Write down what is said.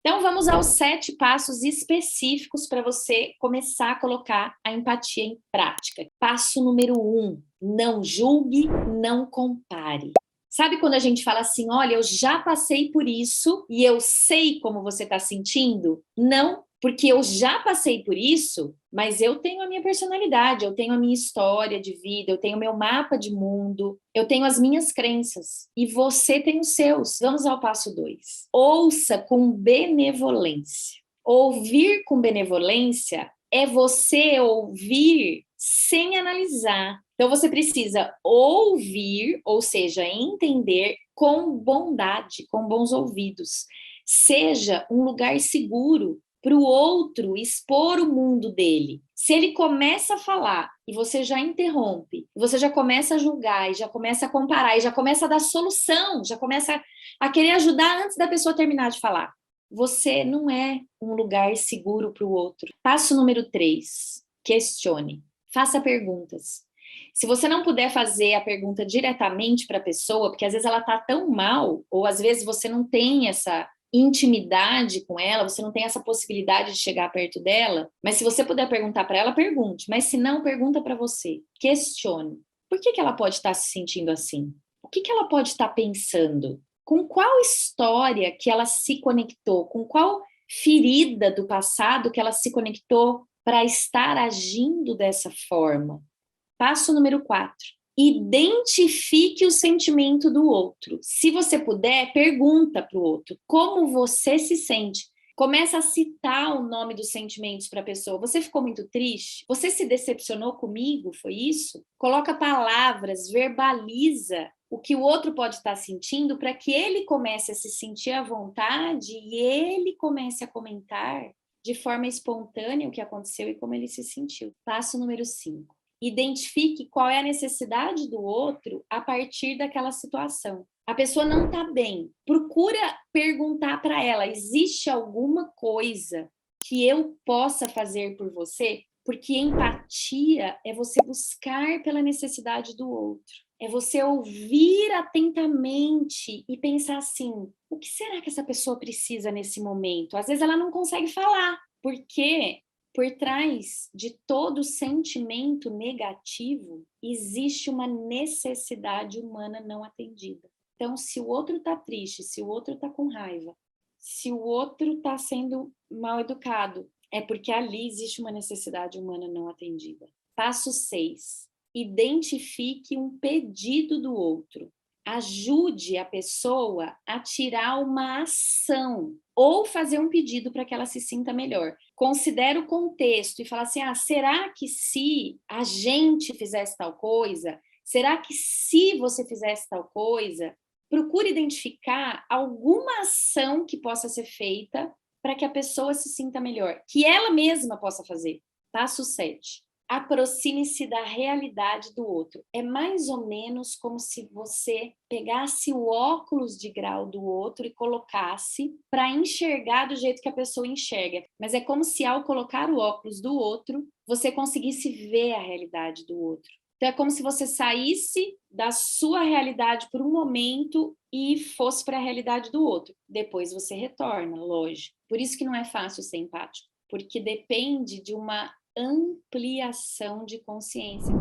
Então, vamos aos 7 passos específicos para você começar a colocar a empatia em prática. Passo número 1, não julgue, não compare. Sabe quando a gente fala assim, olha, eu já passei por isso e eu sei como você está sentindo? Não, porque eu já passei por isso, mas eu tenho a minha personalidade, eu tenho a minha história de vida, eu tenho o meu mapa de mundo, eu tenho as minhas crenças e você tem os seus. Vamos ao passo 2. Ouça com benevolência. Ouvir com benevolência é você ouvir sem analisar. Então você precisa ouvir, ou seja, entender com bondade, com bons ouvidos. Seja um lugar seguro para o outro expor o mundo dele. Se ele começa a falar e você já interrompe, você já começa a julgar, e já começa a comparar, e já começa a dar solução, já começa a querer ajudar antes da pessoa terminar de falar. Você não é um lugar seguro para o outro. Passo número 3, questione. Faça perguntas. Se você não puder fazer a pergunta diretamente para a pessoa, porque às vezes ela está tão mal, ou às vezes você não tem essa intimidade com ela, você não tem essa possibilidade de chegar perto dela, mas se você puder perguntar para ela, pergunte. Mas se não, pergunta para você. Questione. Por que ela pode estar se sentindo assim? O que ela pode estar pensando? Com qual história que ela se conectou? Com qual ferida do passado que ela se conectou para estar agindo dessa forma? Passo número 4. Identifique o sentimento do outro. Se você puder, pergunta para o outro como você se sente. Começa a citar o nome dos sentimentos para a pessoa. Você ficou muito triste? Você se decepcionou comigo? Foi isso? Coloca palavras, verbaliza o que o outro pode estar sentindo para que ele comece a se sentir à vontade e ele comece a comentar de forma espontânea o que aconteceu e como ele se sentiu. Passo número 5. Identifique qual é a necessidade do outro a partir daquela situação. A pessoa não está bem. Procura perguntar para ela: existe alguma coisa que eu possa fazer por você? Porque empatia é você buscar pela necessidade do outro. É você ouvir atentamente e pensar assim: o que será que essa pessoa precisa nesse momento? Às vezes ela não consegue falar, porque por trás de todo sentimento negativo, existe uma necessidade humana não atendida. Então, se o outro está triste, se o outro está com raiva, se o outro está sendo mal educado, é porque ali existe uma necessidade humana não atendida. Passo 6. Identifique um pedido do outro. Ajude a pessoa a tirar uma ação ou fazer um pedido para que ela se sinta melhor. Considere o contexto e fala assim: será que se a gente fizesse tal coisa? Será que se você fizesse tal coisa? Procure identificar alguma ação que possa ser feita para que a pessoa se sinta melhor, que ela mesma possa fazer. Passo 7. Aproxime-se da realidade do outro. É mais ou menos como se você pegasse o óculos de grau do outro e colocasse para enxergar do jeito que a pessoa enxerga. Mas é como se ao colocar o óculos do outro, você conseguisse ver a realidade do outro. Então é como se você saísse da sua realidade por um momento e fosse para a realidade do outro. Depois você retorna, lógico. Por isso que não é fácil ser empático, porque depende de uma ampliação de consciência.